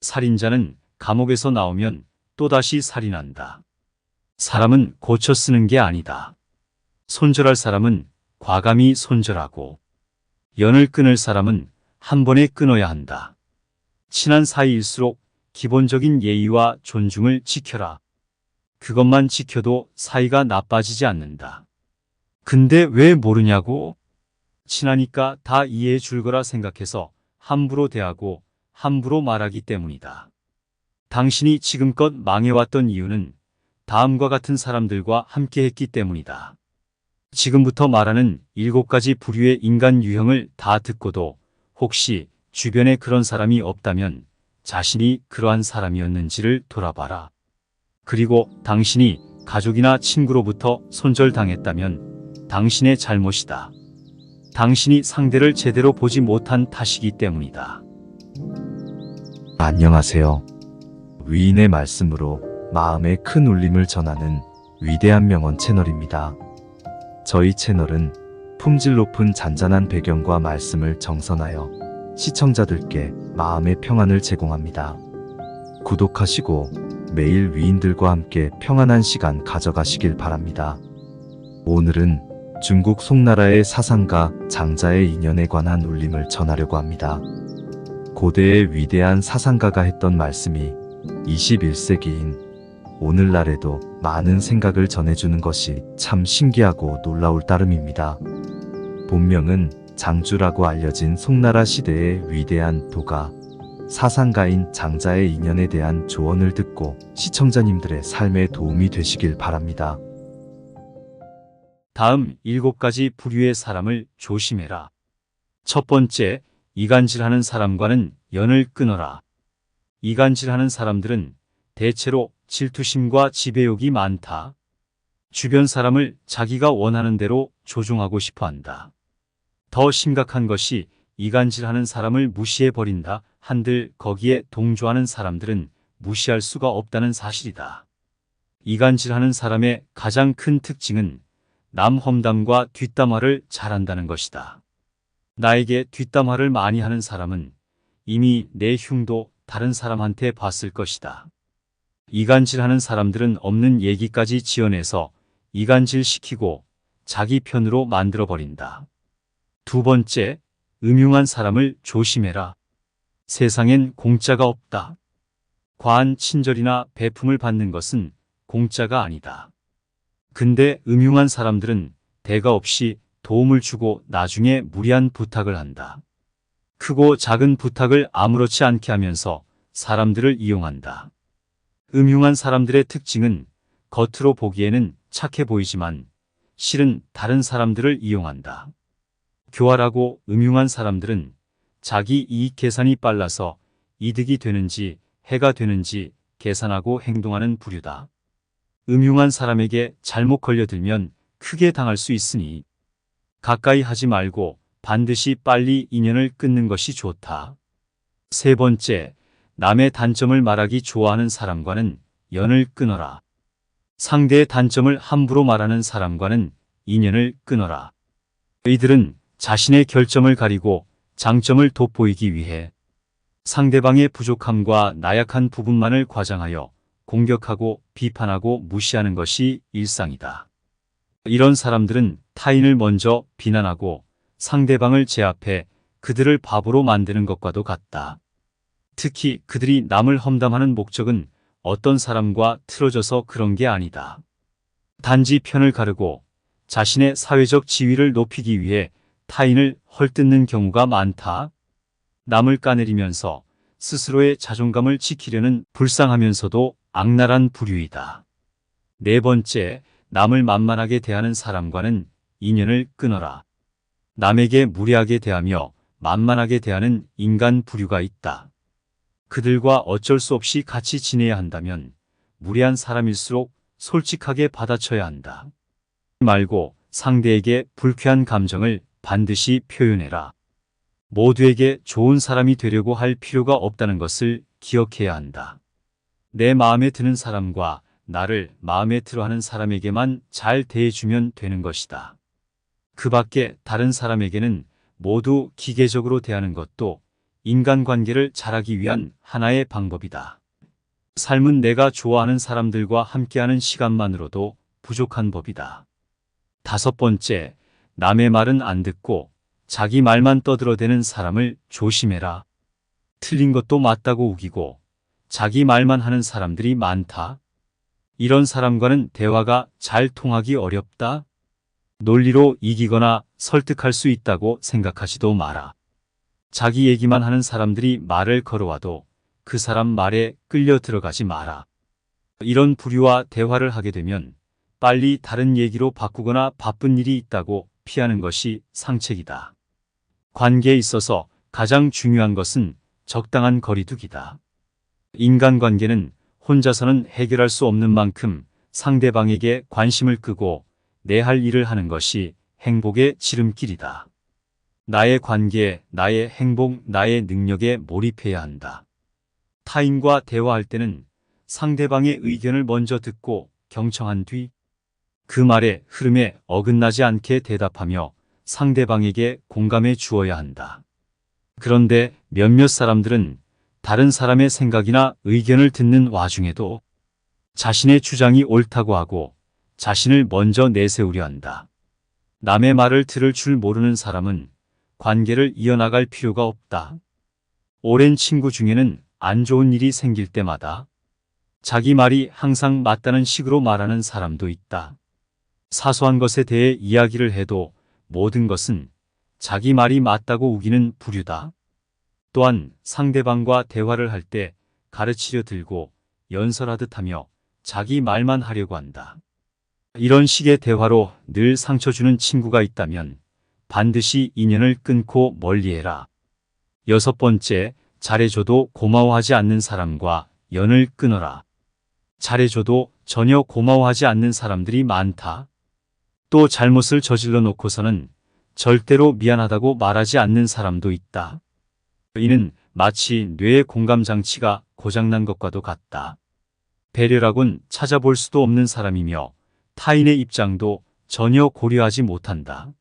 살인자는 감옥에서 나오면 또다시 살인한다. 사람은 고쳐 쓰는 게 아니다. 손절할 사람은 과감히 손절하고, 연을 끊을 사람은 한 번에 끊어야 한다. 친한 사이일수록 기본적인 예의와 존중을 지켜라. 그것만 지켜도 사이가 나빠지지 않는다. 근데 왜 모르냐고? 친하니까 다 이해해 줄 거라 생각해서 함부로 대하고 함부로 말하기 때문이다. 당신이 지금껏 망해왔던 이유는 다음과 같은 사람들과 함께 했기 때문이다. 지금부터 말하는 7가지 부류의 인간 유형을 다 듣고도 혹시 주변에 그런 사람이 없다면 자신이 그러한 사람이었는지를 돌아봐라. 그리고 당신이 가족이나 친구로부터 손절당했다면 당신의 잘못이다. 당신이 상대를 제대로 보지 못한 탓이기 때문이다. 안녕하세요. 위인의 말씀으로 마음에 큰 울림을 전하는 위대한 명언 채널입니다. 저희 채널은 품질 높은 잔잔한 배경과 말씀을 정선하여 시청자들께 마음의 평안을 제공합니다. 구독하시고 매일 위인들과 함께 평안한 시간 가져가시길 바랍니다. 오늘은 중국 송나라의 사상가 장자의 인연에 관한 울림을 전하려고 합니다. 고대의 위대한 사상가가 했던 말씀이 21세기인 오늘날에도 많은 생각을 전해주는 것이 참 신기하고 놀라울 따름입니다. 본명은 장주라고 알려진 송나라 시대의 위대한 도가 사상가인 장자의 인연에 대한 조언을 듣고 시청자님들의 삶에 도움이 되시길 바랍니다. 다음 7가지 부류의 사람을 조심해라. 첫 번째, 이간질하는 사람과는 연을 끊어라. 이간질하는 사람들은 대체로 질투심과 지배욕이 많다. 주변 사람을 자기가 원하는 대로 조종하고 싶어 한다. 더 심각한 것이 이간질하는 사람을 무시해버린다 한들 거기에 동조하는 사람들은 무시할 수가 없다는 사실이다. 이간질하는 사람의 가장 큰 특징은 남 험담과 뒷담화를 잘한다는 것이다. 나에게 뒷담화를 많이 하는 사람은 이미 내 흉도 다른 사람한테 봤을 것이다. 이간질하는 사람들은 없는 얘기까지 지어내서 이간질시키고 자기 편으로 만들어버린다. 두 번째, 음흉한 사람을 조심해라. 세상엔 공짜가 없다. 과한 친절이나 배품을 받는 것은 공짜가 아니다. 근데 음흉한 사람들은 대가 없이 도움을 주고 나중에 무리한 부탁을 한다. 크고 작은 부탁을 아무렇지 않게 하면서 사람들을 이용한다. 음흉한 사람들의 특징은 겉으로 보기에는 착해 보이지만 실은 다른 사람들을 이용한다. 교활하고 음흉한 사람들은 자기 이익 계산이 빨라서 이득이 되는지 해가 되는지 계산하고 행동하는 부류다. 음흉한 사람에게 잘못 걸려들면 크게 당할 수 있으니 가까이 하지 말고 반드시 빨리 인연을 끊는 것이 좋다. 세 번째, 남의 단점을 말하기 좋아하는 사람과는 연을 끊어라. 상대의 단점을 함부로 말하는 사람과는 인연을 끊어라. 이들은 자신의 결점을 가리고 장점을 돋보이기 위해 상대방의 부족함과 나약한 부분만을 과장하여 공격하고 비판하고 무시하는 것이 일상이다. 이런 사람들은 타인을 먼저 비난하고 상대방을 제압해 그들을 바보로 만드는 것과도 같다. 특히 그들이 남을 험담하는 목적은 어떤 사람과 틀어져서 그런 게 아니다. 단지 편을 가르고 자신의 사회적 지위를 높이기 위해 타인을 헐뜯는 경우가 많다. 남을 까내리면서 스스로의 자존감을 지키려는 불쌍하면서도 악랄한 부류이다. 네 번째, 남을 만만하게 대하는 사람과는 인연을 끊어라. 남에게 무례하게 대하며 만만하게 대하는 인간 부류가 있다. 그들과 어쩔 수 없이 같이 지내야 한다면 무례한 사람일수록 솔직하게 받아쳐야 한다. 말고 상대에게 불쾌한 감정을 반드시 표현해라. 모두에게 좋은 사람이 되려고 할 필요가 없다는 것을 기억해야 한다. 내 마음에 드는 사람과 나를 마음에 들어하는 사람에게만 잘 대해주면 되는 것이다. 그 밖에 다른 사람에게는 모두 기계적으로 대하는 것도 인간관계를 잘하기 위한 하나의 방법이다. 삶은 내가 좋아하는 사람들과 함께하는 시간만으로도 부족한 법이다. 다섯 번째, 남의 말은 안 듣고 자기 말만 떠들어대는 사람을 조심해라. 틀린 것도 맞다고 우기고 자기 말만 하는 사람들이 많다. 이런 사람과는 대화가 잘 통하기 어렵다. 논리로 이기거나 설득할 수 있다고 생각하지도 마라. 자기 얘기만 하는 사람들이 말을 걸어와도 그 사람 말에 끌려 들어가지 마라. 이런 부류와 대화를 하게 되면 빨리 다른 얘기로 바꾸거나 바쁜 일이 있다고 피하는 것이 상책이다. 관계에 있어서 가장 중요한 것은 적당한 거리두기다. 인간관계는 혼자서는 해결할 수 없는 만큼 상대방에게 관심을 끄고 내 할 일을 하는 것이 행복의 지름길이다. 나의 관계에, 나의 행복, 나의 능력에 몰입해야 한다. 타인과 대화할 때는 상대방의 의견을 먼저 듣고 경청한 뒤 그 말의 흐름에 어긋나지 않게 대답하며 상대방에게 공감해 주어야 한다. 그런데 몇몇 사람들은 다른 사람의 생각이나 의견을 듣는 와중에도 자신의 주장이 옳다고 하고 자신을 먼저 내세우려 한다. 남의 말을 들을 줄 모르는 사람은 관계를 이어나갈 필요가 없다. 오랜 친구 중에는 안 좋은 일이 생길 때마다 자기 말이 항상 맞다는 식으로 말하는 사람도 있다. 사소한 것에 대해 이야기를 해도 모든 것은 자기 말이 맞다고 우기는 부류다. 또한 상대방과 대화를 할 때 가르치려 들고 연설하듯 하며 자기 말만 하려고 한다. 이런 식의 대화로 늘 상처 주는 친구가 있다면 반드시 인연을 끊고 멀리해라. 여섯 번째, 잘해줘도 고마워하지 않는 사람과 연을 끊어라. 잘해줘도 전혀 고마워하지 않는 사람들이 많다. 또 잘못을 저질러 놓고서는 절대로 미안하다고 말하지 않는 사람도 있다. 이는 마치 뇌의 공감장치가 고장난 것과도 같다. 배려라곤 찾아볼 수도 없는 사람이며 타인의 입장도 전혀 고려하지 못한다.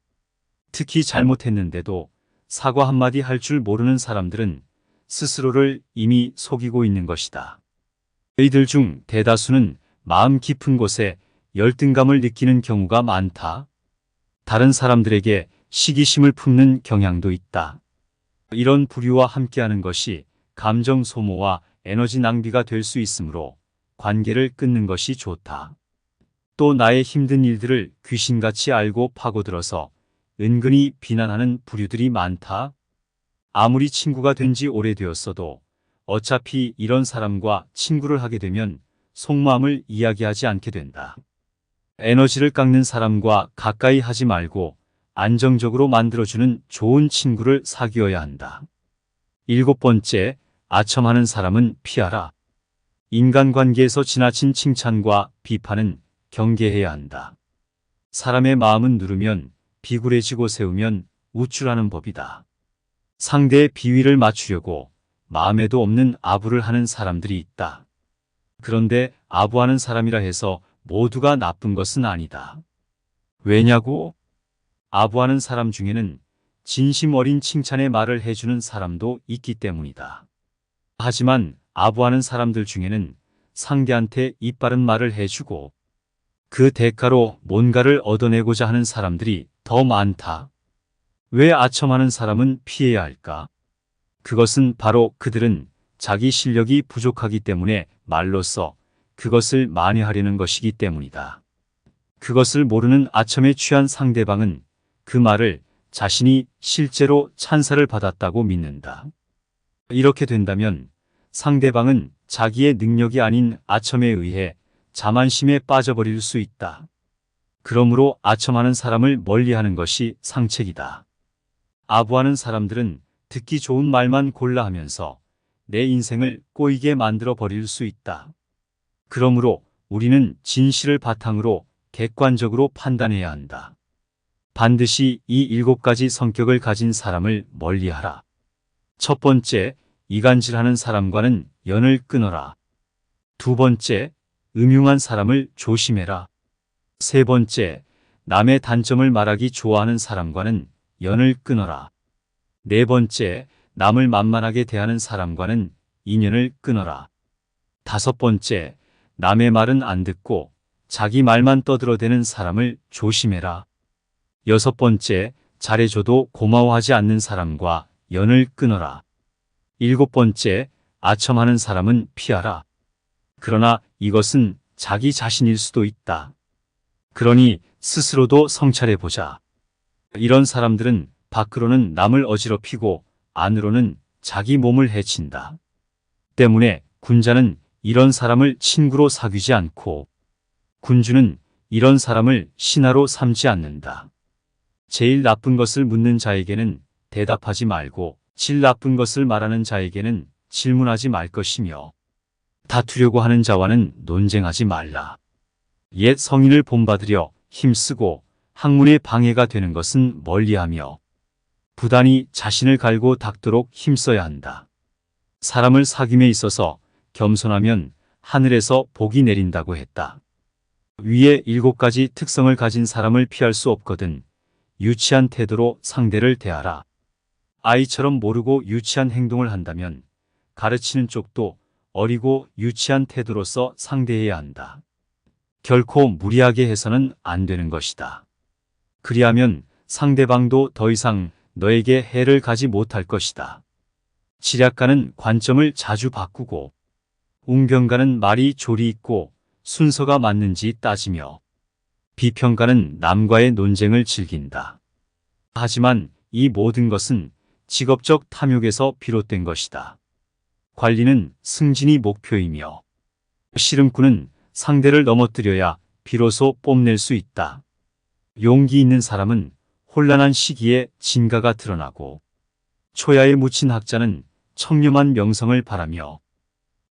특히 잘못했는데도 사과 한마디 할 줄 모르는 사람들은 스스로를 이미 속이고 있는 것이다. 이들 중 대다수는 마음 깊은 곳에 열등감을 느끼는 경우가 많다. 다른 사람들에게 시기심을 품는 경향도 있다. 이런 부류와 함께하는 것이 감정 소모와 에너지 낭비가 될 수 있으므로 관계를 끊는 것이 좋다. 또 나의 힘든 일들을 귀신같이 알고 파고들어서 은근히 비난하는 부류들이 많다. 아무리 친구가 된 지 오래되었어도 어차피 이런 사람과 친구를 하게 되면 속마음을 이야기하지 않게 된다. 에너지를 깎는 사람과 가까이 하지 말고 안정적으로 만들어주는 좋은 친구를 사귀어야 한다. 일곱 번째, 아첨하는 사람은 피하라. 인간관계에서 지나친 칭찬과 비판은 경계해야 한다. 사람의 마음은 누르면 비굴해지고 세우면 우쭐하는 법이다. 상대의 비위를 맞추려고 마음에도 없는 아부를 하는 사람들이 있다. 그런데 아부하는 사람이라 해서 모두가 나쁜 것은 아니다. 왜냐고? 아부하는 사람 중에는 진심 어린 칭찬의 말을 해주는 사람도 있기 때문이다. 하지만 아부하는 사람들 중에는 상대한테 이빠른 말을 해주고 그 대가로 뭔가를 얻어내고자 하는 사람들이 더 많다. 왜 아첨하는 사람은 피해야 할까? 그것은 바로 그들은 자기 실력이 부족하기 때문에 말로써 그것을 만회하려는 것이기 때문이다. 그것을 모르는 아첨에 취한 상대방은 그 말을 자신이 실제로 찬사를 받았다고 믿는다. 이렇게 된다면 상대방은 자기의 능력이 아닌 아첨에 의해 자만심에 빠져버릴 수 있다. 그러므로 아첨하는 사람을 멀리하는 것이 상책이다. 아부하는 사람들은 듣기 좋은 말만 골라 하면서 내 인생을 꼬이게 만들어 버릴 수 있다. 그러므로 우리는 진실을 바탕으로 객관적으로 판단해야 한다. 반드시 이 7가지 성격을 가진 사람을 멀리하라. 첫 번째, 이간질하는 사람과는 연을 끊어라. 두 번째, 음흉한 사람을 조심해라. 세 번째, 남의 단점을 말하기 좋아하는 사람과는 연을 끊어라. 네 번째, 남을 만만하게 대하는 사람과는 인연을 끊어라. 5번째, 남의 말은 안 듣고 자기 말만 떠들어대는 사람을 조심해라. 6번째, 잘해줘도 고마워하지 않는 사람과 연을 끊어라. 7번째, 아첨하는 사람은 피하라. 그러나 이것은 자기 자신일 수도 있다. 그러니 스스로도 성찰해보자. 이런 사람들은 밖으로는 남을 어지럽히고 안으로는 자기 몸을 해친다. 때문에 군자는 이런 사람을 친구로 사귀지 않고 군주는 이런 사람을 신하로 삼지 않는다. 제일 나쁜 것을 묻는 자에게는 대답하지 말고 질 나쁜 것을 말하는 자에게는 질문하지 말 것이며 다투려고 하는 자와는 논쟁하지 말라. 옛 성인을 본받으려 힘쓰고 학문에 방해가 되는 것은 멀리하며 부단히 자신을 갈고 닦도록 힘써야 한다. 사람을 사귐에 있어서 겸손하면 하늘에서 복이 내린다고 했다. 위에 7가지 특성을 가진 사람을 피할 수 없거든 유치한 태도로 상대를 대하라. 아이처럼 모르고 유치한 행동을 한다면 가르치는 쪽도 어리고 유치한 태도로서 상대해야 한다. 결코 무리하게 해서는 안 되는 것이다. 그리하면 상대방도 더 이상 너에게 해를 가지 못할 것이다. 지략가는 관점을 자주 바꾸고 웅변가는 말이 조리 있고 순서가 맞는지 따지며 비평가는 남과의 논쟁을 즐긴다. 하지만 이 모든 것은 직업적 탐욕에서 비롯된 것이다. 관리는 승진이 목표이며 씨름꾼은 상대를 넘어뜨려야 비로소 뽐낼 수 있다. 용기 있는 사람은 혼란한 시기에 진가가 드러나고 초야에 묻힌 학자는 청렴한 명성을 바라며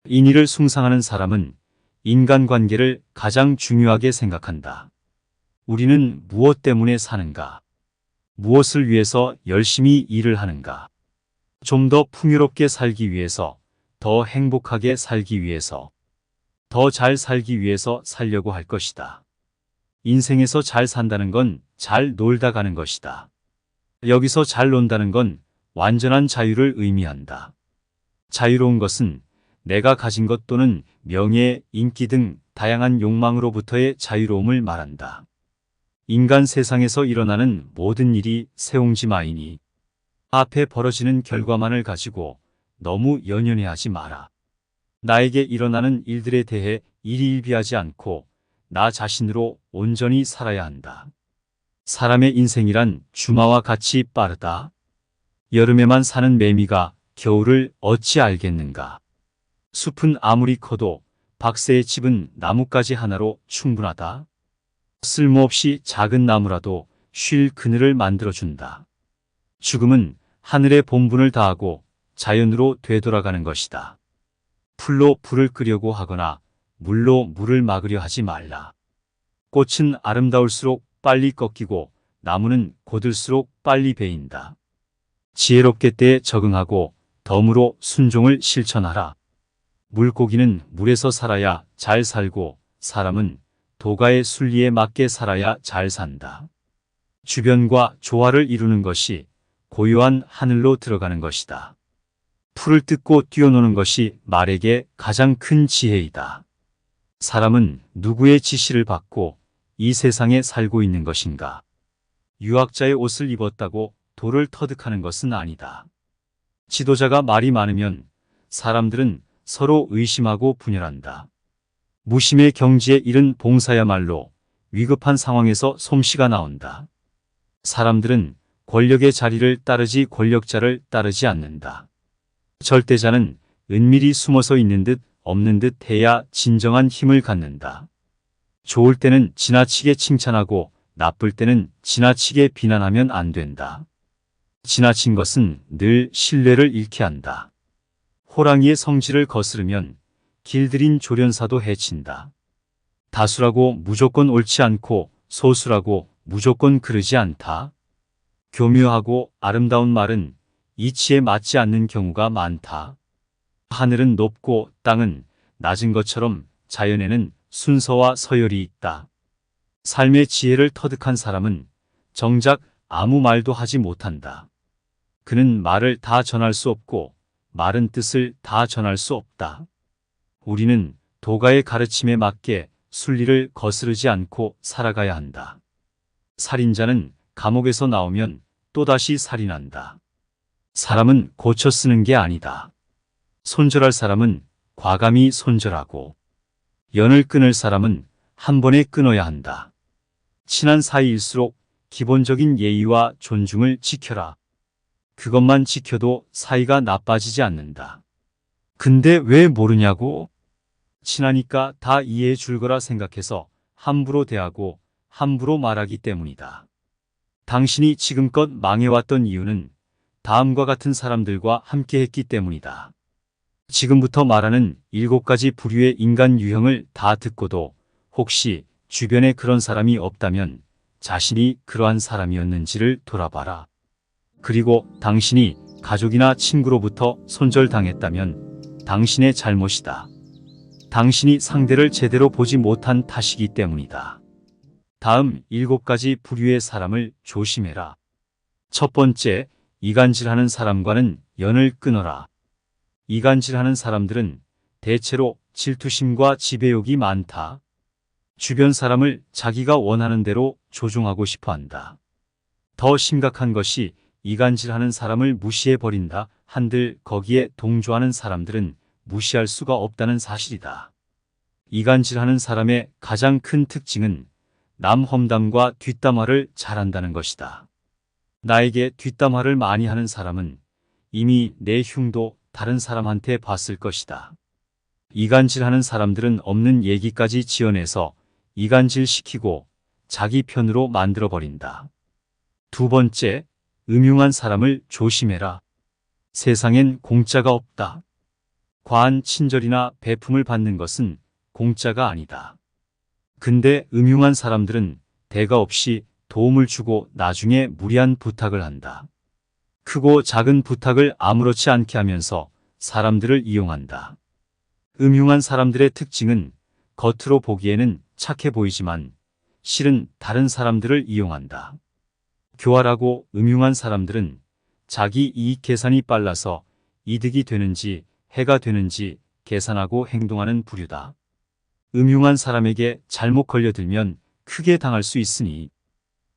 인의를 숭상하는 사람은 인간관계를 가장 중요하게 생각한다. 우리는 무엇 때문에 사는가? 무엇을 위해서 열심히 일을 하는가? 좀 더 풍요롭게 살기 위해서, 더 행복하게 살기 위해서, 더 잘 살기 위해서 살려고 할 것이다. 인생에서 잘 산다는 건 잘 놀다 가는 것이다. 여기서 잘 논다는 건 완전한 자유를 의미한다. 자유로운 것은 내가 가진 것 또는 명예, 인기 등 다양한 욕망으로부터의 자유로움을 말한다. 인간 세상에서 일어나는 모든 일이 세옹지마이니 앞에 벌어지는 결과만을 가지고 너무 연연해하지 마라. 나에게 일어나는 일들에 대해 일희일비하지 않고 나 자신으로 온전히 살아야 한다. 사람의 인생이란 주마와 같이 빠르다. 여름에만 사는 매미가 겨울을 어찌 알겠는가. 숲은 아무리 커도 박새의 집은 나뭇가지 하나로 충분하다. 쓸모없이 작은 나무라도 쉴 그늘을 만들어준다. 죽음은 하늘의 본분을 다하고 자연으로 되돌아가는 것이다. 풀로 불을 끄려고 하거나 물로 물을 막으려 하지 말라. 꽃은 아름다울수록 빨리 꺾이고 나무는 곧을수록 빨리 베인다. 지혜롭게 때에 적응하고 덤으로 순종을 실천하라. 물고기는 물에서 살아야 잘 살고 사람은 도가의 순리에 맞게 살아야 잘 산다. 주변과 조화를 이루는 것이 고요한 하늘로 들어가는 것이다. 풀을 뜯고 뛰어노는 것이 말에게 가장 큰 지혜이다. 사람은 누구의 지시를 받고 이 세상에 살고 있는 것인가? 유학자의 옷을 입었다고 돌을 터득하는 것은 아니다. 지도자가 말이 많으면 사람들은 서로 의심하고 분열한다. 무심의 경지에 이른 봉사야말로 위급한 상황에서 솜씨가 나온다. 사람들은 권력의 자리를 따르지 권력자를 따르지 않는다. 절대자는 은밀히 숨어서 있는 듯 없는 듯 해야 진정한 힘을 갖는다. 좋을 때는 지나치게 칭찬하고 나쁠 때는 지나치게 비난하면 안 된다. 지나친 것은 늘 신뢰를 잃게 한다. 호랑이의 성질을 거스르면 길들인 조련사도 해친다. 다수라고 무조건 옳지 않고 소수라고 무조건 그르지 않다. 교묘하고 아름다운 말은 이치에 맞지 않는 경우가 많다. 하늘은 높고 땅은 낮은 것처럼 자연에는 순서와 서열이 있다. 삶의 지혜를 터득한 사람은 정작 아무 말도 하지 못한다. 그는 말을 다 전할 수 없고 말은 뜻을 다 전할 수 없다. 우리는 도가의 가르침에 맞게 순리를 거스르지 않고 살아가야 한다. 살인자는 감옥에서 나오면 또다시 살인한다. 사람은 고쳐 쓰는 게 아니다. 손절할 사람은 과감히 손절하고 연을 끊을 사람은 한 번에 끊어야 한다. 친한 사이일수록 기본적인 예의와 존중을 지켜라. 그것만 지켜도 사이가 나빠지지 않는다. 근데 왜 모르냐고? 친하니까 다 이해해 줄 거라 생각해서 함부로 대하고 함부로 말하기 때문이다. 당신이 지금껏 망해왔던 이유는 다음과 같은 사람들과 함께 했기 때문이다. 지금부터 말하는 7가지 부류의 인간 유형을 다 듣고도 혹시 주변에 그런 사람이 없다면 자신이 그러한 사람이었는지를 돌아봐라. 그리고 당신이 가족이나 친구로부터 손절당했다면 당신의 잘못이다. 당신이 상대를 제대로 보지 못한 탓이기 때문이다. 다음 7가지 부류의 사람을 조심해라. 첫 번째, 이간질하는 사람과는 연을 끊어라. 이간질하는 사람들은 대체로 질투심과 지배욕이 많다. 주변 사람을 자기가 원하는 대로 조종하고 싶어 한다. 더 심각한 것이 이간질하는 사람을 무시해버린다 한들 거기에 동조하는 사람들은 무시할 수가 없다는 사실이다. 이간질하는 사람의 가장 큰 특징은 남 험담과 뒷담화를 잘한다는 것이다. 나에게 뒷담화를 많이 하는 사람은 이미 내 흉도 다른 사람한테 봤을 것이다. 이간질하는 사람들은 없는 얘기까지 지어내서 이간질시키고 자기 편으로 만들어버린다. 두 번째, 음흉한 사람을 조심해라. 세상엔 공짜가 없다. 과한 친절이나 배품을 받는 것은 공짜가 아니다. 근데 음흉한 사람들은 대가 없이 도움을 주고 나중에 무리한 부탁을 한다. 크고 작은 부탁을 아무렇지 않게 하면서 사람들을 이용한다. 음흉한 사람들의 특징은 겉으로 보기에는 착해 보이지만 실은 다른 사람들을 이용한다. 교활하고 음흉한 사람들은 자기 이익 계산이 빨라서 이득이 되는지 해가 되는지 계산하고 행동하는 부류다. 음흉한 사람에게 잘못 걸려들면 크게 당할 수 있으니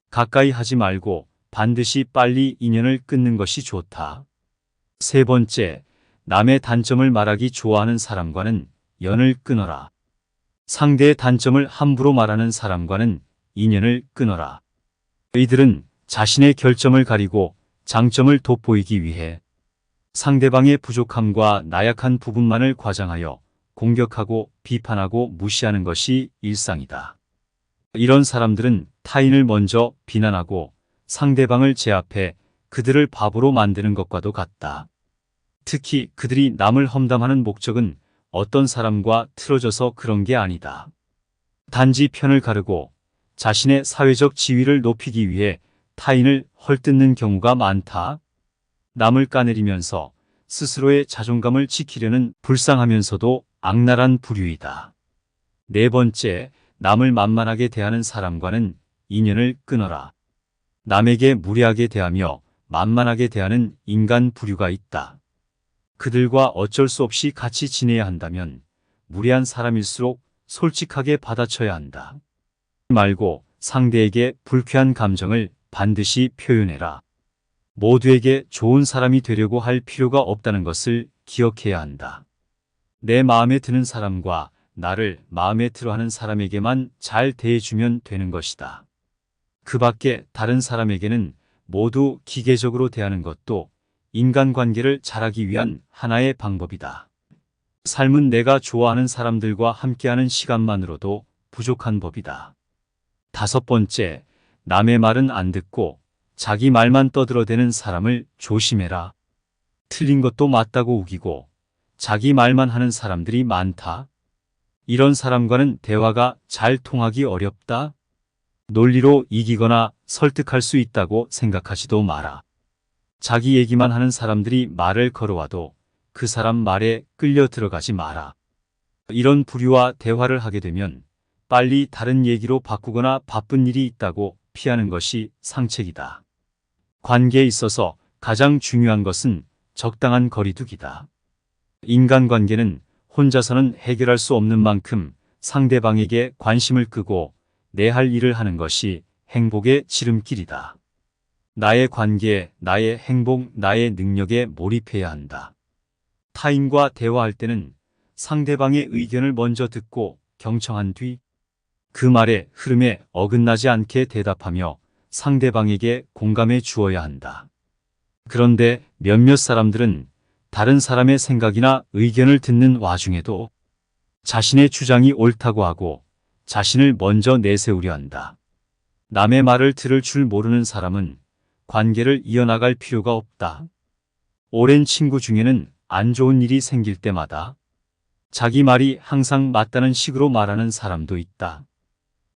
가까이 하지 말고 반드시 빨리 인연을 끊는 것이 좋다. 세 번째, 남의 단점을 말하기 좋아하는 사람과는 연을 끊어라. 상대의 단점을 함부로 말하는 사람과는 인연을 끊어라. 이들은 자신의 결점을 가리고 장점을 돋보이기 위해 상대방의 부족함과 나약한 부분만을 과장하여 공격하고 비판하고 무시하는 것이 일상이다. 이런 사람들은 타인을 먼저 비난하고 상대방을 제압해 그들을 바보로 만드는 것과도 같다. 특히 그들이 남을 험담하는 목적은 어떤 사람과 틀어져서 그런 게 아니다. 단지 편을 가르고 자신의 사회적 지위를 높이기 위해 타인을 헐뜯는 경우가 많다. 남을 까내리면서 스스로의 자존감을 지키려는 불쌍하면서도 악랄한 부류이다. 네 번째, 남을 만만하게 대하는 사람과는 인연을 끊어라. 남에게 무례하게 대하며 만만하게 대하는 인간 부류가 있다. 그들과 어쩔 수 없이 같이 지내야 한다면 무례한 사람일수록 솔직하게 받아쳐야 한다. 말고 상대에게 불쾌한 감정을 반드시 표현해라. 모두에게 좋은 사람이 되려고 할 필요가 없다는 것을 기억해야 한다. 내 마음에 드는 사람과 나를 마음에 들어하는 사람에게만 잘 대해주면 되는 것이다. 그 밖에 다른 사람에게는 모두 기계적으로 대하는 것도 인간관계를 잘하기 위한 하나의 방법이다. 삶은 내가 좋아하는 사람들과 함께하는 시간만으로도 부족한 법이다. 다섯 번째, 남의 말은 안 듣고 자기 말만 떠들어대는 사람을 조심해라. 틀린 것도 맞다고 우기고 자기 말만 하는 사람들이 많다. 이런 사람과는 대화가 잘 통하기 어렵다. 논리로 이기거나 설득할 수 있다고 생각하지도 마라. 자기 얘기만 하는 사람들이 말을 걸어와도 그 사람 말에 끌려 들어가지 마라. 이런 부류와 대화를 하게 되면 빨리 다른 얘기로 바꾸거나 바쁜 일이 있다고 피하는 것이 상책이다. 관계에 있어서 가장 중요한 것은 적당한 거리두기다. 인간관계는 혼자서는 해결할 수 없는 만큼 상대방에게 관심을 끄고 내 할 일을 하는 것이 행복의 지름길이다. 나의 관계, 나의 행복, 나의 능력에 몰입해야 한다. 타인과 대화할 때는 상대방의 의견을 먼저 듣고 경청한 뒤 그 말의 흐름에 어긋나지 않게 대답하며 상대방에게 공감해 주어야 한다. 그런데 몇몇 사람들은 다른 사람의 생각이나 의견을 듣는 와중에도 자신의 주장이 옳다고 하고 자신을 먼저 내세우려 한다. 남의 말을 들을 줄 모르는 사람은 관계를 이어나갈 필요가 없다. 오랜 친구 중에는 안 좋은 일이 생길 때마다 자기 말이 항상 맞다는 식으로 말하는 사람도 있다.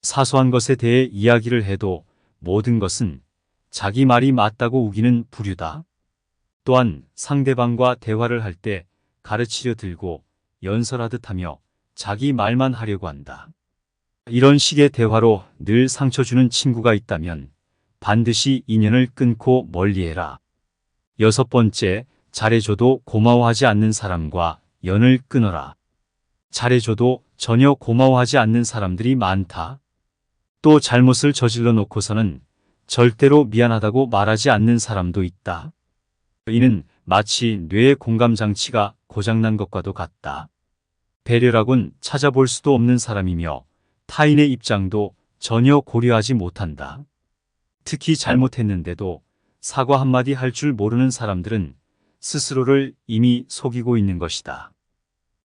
사소한 것에 대해 이야기를 해도 모든 것은 자기 말이 맞다고 우기는 부류다. 또한 상대방과 대화를 할 때 가르치려 들고 연설하듯 하며 자기 말만 하려고 한다. 이런 식의 대화로 늘 상처 주는 친구가 있다면 반드시 인연을 끊고 멀리해라. 6번째, 잘해줘도 고마워하지 않는 사람과 연을 끊어라. 잘해줘도 전혀 고마워하지 않는 사람들이 많다. 또 잘못을 저질러 놓고서는 절대로 미안하다고 말하지 않는 사람도 있다. 이는 마치 뇌의 공감 장치가 고장난 것과도 같다. 배려라곤 찾아볼 수도 없는 사람이며 타인의 입장도 전혀 고려하지 못한다. 특히 잘못했는데도 사과 한마디 할 줄 모르는 사람들은 스스로를 이미 속이고 있는 것이다.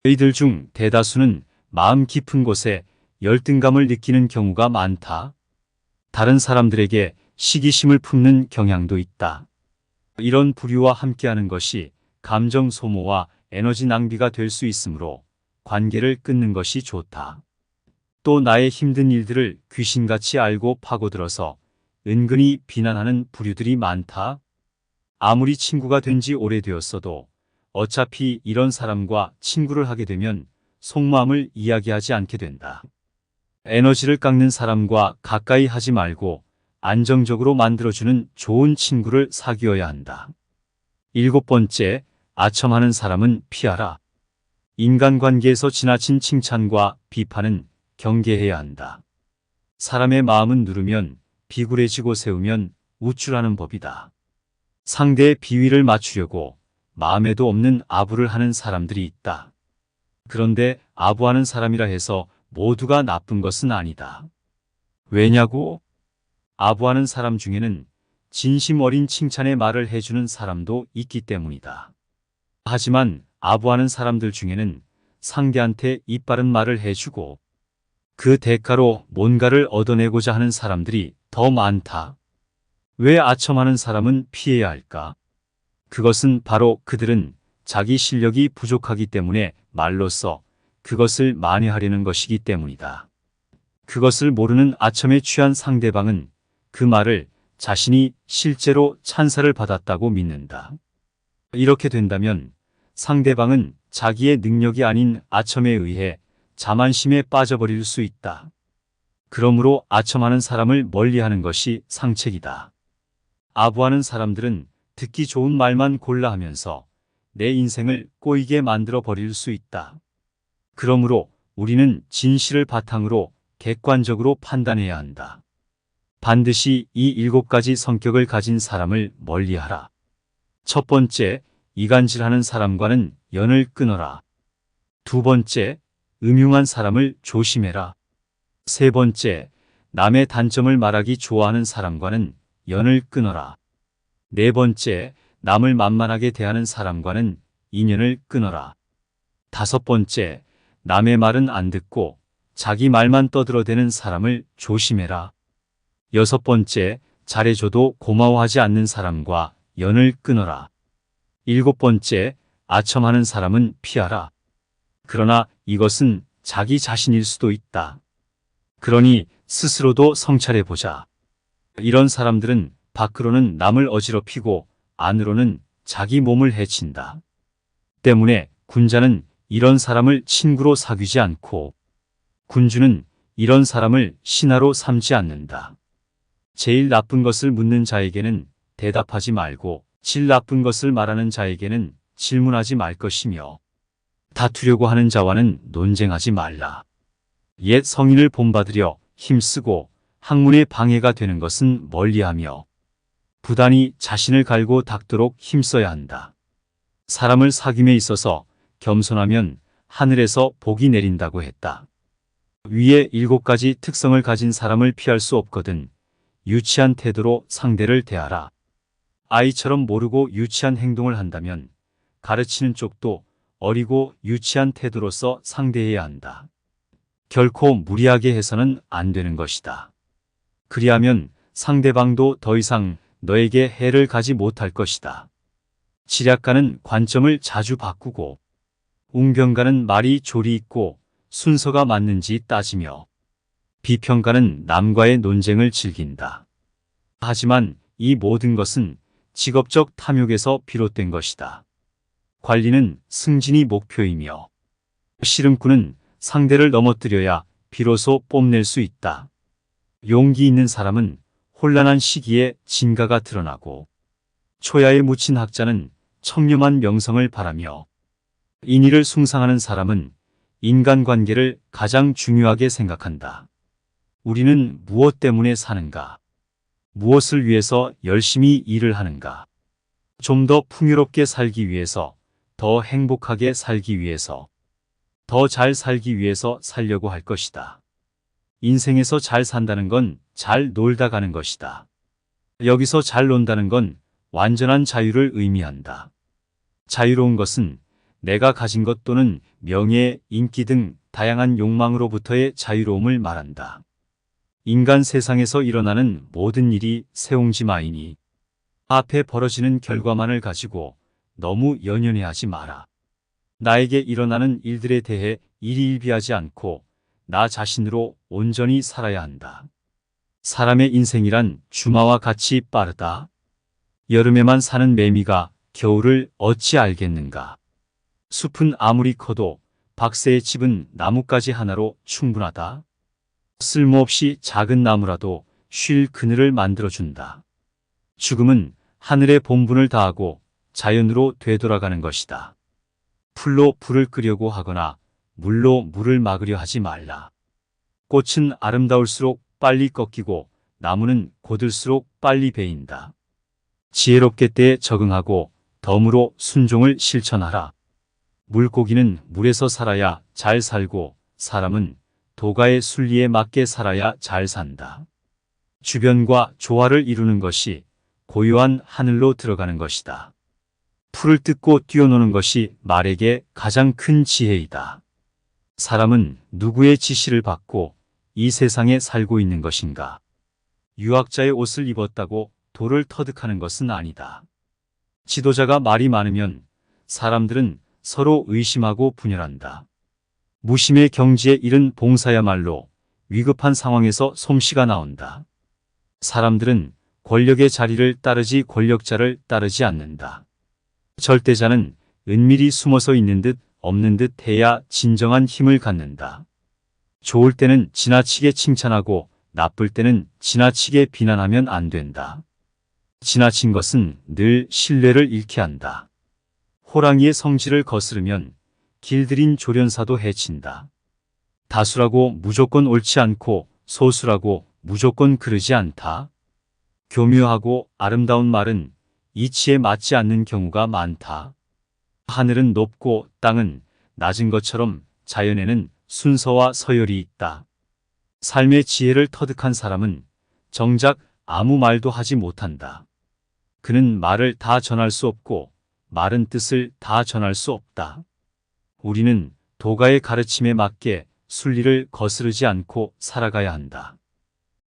이들 중 대다수는 마음 깊은 곳에 열등감을 느끼는 경우가 많다. 다른 사람들에게 시기심을 품는 경향도 있다. 이런 부류와 함께하는 것이 감정 소모와 에너지 낭비가 될 수 있으므로 관계를 끊는 것이 좋다. 또 나의 힘든 일들을 귀신같이 알고 파고들어서 은근히 비난하는 부류들이 많다. 아무리 친구가 된 지 오래되었어도 어차피 이런 사람과 친구를 하게 되면 속마음을 이야기하지 않게 된다. 에너지를 깎는 사람과 가까이 하지 말고 안정적으로 만들어주는 좋은 친구를 사귀어야 한다. 7번째, 아첨하는 사람은 피하라. 인간관계에서 지나친 칭찬과 비판은 경계해야 한다. 사람의 마음은 누르면 비굴해지고 세우면 우쭐하는 법이다. 상대의 비위를 맞추려고 마음에도 없는 아부를 하는 사람들이 있다. 그런데 아부하는 사람이라 해서 모두가 나쁜 것은 아니다. 왜냐고? 아부하는 사람 중에는 진심 어린 칭찬의 말을 해주는 사람도 있기 때문이다. 하지만 아부하는 사람들 중에는 상대한테 이빠른 말을 해주고 그 대가로 뭔가를 얻어내고자 하는 사람들이 더 많다. 왜 아첨하는 사람은 피해야 할까? 그것은 바로 그들은 자기 실력이 부족하기 때문에 말로써 그것을 만회하려는 것이기 때문이다. 그것을 모르는 아첨에 취한 상대방은 그 말을 자신이 실제로 찬사를 받았다고 믿는다. 이렇게 된다면 상대방은 자기의 능력이 아닌 아첨에 의해 자만심에 빠져버릴 수 있다. 그러므로 아첨하는 사람을 멀리하는 것이 상책이다. 아부하는 사람들은 듣기 좋은 말만 골라 하면서 내 인생을 꼬이게 만들어 버릴 수 있다. 그러므로 우리는 진실을 바탕으로 객관적으로 판단해야 한다. 반드시 이 7가지 성격을 가진 사람을 멀리하라. 첫 번째, 이간질하는 사람과는 연을 끊어라. 두 번째, 음흉한 사람을 조심해라. 세 번째, 남의 단점을 말하기 좋아하는 사람과는 연을 끊어라. 네 번째, 남을 만만하게 대하는 사람과는 인연을 끊어라. 다섯 번째, 남의 말은 안 듣고 자기 말만 떠들어대는 사람을 조심해라. 여섯 번째, 잘해줘도 고마워하지 않는 사람과 연을 끊어라. 일곱 번째, 아첨하는 사람은 피하라. 그러나 이것은 자기 자신일 수도 있다. 그러니 스스로도 성찰해보자. 이런 사람들은 밖으로는 남을 어지럽히고 안으로는 자기 몸을 해친다. 때문에 군자는 이런 사람을 친구로 사귀지 않고 군주는 이런 사람을 신하로 삼지 않는다. 제일 나쁜 것을 묻는 자에게는 대답하지 말고 질 나쁜 것을 말하는 자에게는 질문하지 말 것이며 다투려고 하는 자와는 논쟁하지 말라. 옛 성인을 본받으려 힘쓰고 학문에 방해가 되는 것은 멀리하며 부단히 자신을 갈고 닦도록 힘써야 한다. 사람을 사귐에 있어서 겸손하면 하늘에서 복이 내린다고 했다. 위에 7가지 특성을 가진 사람을 피할 수 없거든 유치한 태도로 상대를 대하라. 아이처럼 모르고 유치한 행동을 한다면 가르치는 쪽도 어리고 유치한 태도로서 상대해야 한다. 결코 무리하게 해서는 안 되는 것이다. 그리하면 상대방도 더 이상 너에게 해를 가지 못할 것이다. 지략가는 관점을 자주 바꾸고 웅변가는 말이 조리 있고 순서가 맞는지 따지며 비평가는 남과의 논쟁을 즐긴다. 하지만 이 모든 것은 직업적 탐욕에서 비롯된 것이다. 관리는 승진이 목표이며 씨름꾼은 상대를 넘어뜨려야 비로소 뽐낼 수 있다. 용기 있는 사람은 혼란한 시기에 진가가 드러나고 초야에 묻힌 학자는 청렴한 명성을 바라며 인의를 숭상하는 사람은 인간관계를 가장 중요하게 생각한다. 우리는 무엇 때문에 사는가? 무엇을 위해서 열심히 일을 하는가? 좀 더 풍요롭게 살기 위해서, 더 행복하게 살기 위해서, 더 잘 살기 위해서 살려고 할 것이다. 인생에서 잘 산다는 건 잘 놀다 가는 것이다. 여기서 잘 논다는 건 완전한 자유를 의미한다. 자유로운 것은 내가 가진 것 또는 명예, 인기 등 다양한 욕망으로부터의 자유로움을 말한다. 인간 세상에서 일어나는 모든 일이 세옹지마이니 앞에 벌어지는 결과만을 가지고 너무 연연해하지 마라. 나에게 일어나는 일들에 대해 일희일비하지 않고 나 자신으로 온전히 살아야 한다. 사람의 인생이란 주마와 같이 빠르다. 여름에만 사는 매미가 겨울을 어찌 알겠는가. 숲은 아무리 커도 박새의 집은 나뭇가지 하나로 충분하다. 쓸모없이 작은 나무라도 쉴 그늘을 만들어준다. 죽음은 하늘의 본분을 다하고 자연으로 되돌아가는 것이다. 풀로 불을 끄려고 하거나 물로 물을 막으려 하지 말라. 꽃은 아름다울수록 빨리 꺾이고 나무는 곧을수록 빨리 베인다. 지혜롭게 때에 적응하고 덤으로 순종을 실천하라. 물고기는 물에서 살아야 잘 살고 사람은 도가의 순리에 맞게 살아야 잘 산다. 주변과 조화를 이루는 것이 고요한 하늘로 들어가는 것이다. 풀을 뜯고 뛰어노는 것이 말에게 가장 큰 지혜이다. 사람은 누구의 지시를 받고 이 세상에 살고 있는 것인가? 유학자의 옷을 입었다고 돌을 터득하는 것은 아니다. 지도자가 말이 많으면 사람들은 서로 의심하고 분열한다. 무심의 경지에 이른 봉사야말로 위급한 상황에서 솜씨가 나온다. 사람들은 권력의 자리를 따르지 권력자를 따르지 않는다. 절대자는 은밀히 숨어서 있는 듯 없는 듯 해야 진정한 힘을 갖는다. 좋을 때는 지나치게 칭찬하고 나쁠 때는 지나치게 비난하면 안 된다. 지나친 것은 늘 신뢰를 잃게 한다. 호랑이의 성질을 거스르면 길들인 조련사도 해친다. 다수라고 무조건 옳지 않고 소수라고 무조건 그르지 않다. 교묘하고 아름다운 말은 이치에 맞지 않는 경우가 많다. 하늘은 높고 땅은 낮은 것처럼 자연에는 순서와 서열이 있다. 삶의 지혜를 터득한 사람은 정작 아무 말도 하지 못한다. 그는 말을 다 전할 수 없고 말은 뜻을 다 전할 수 없다. 우리는 도가의 가르침에 맞게 순리를 거스르지 않고 살아가야 한다.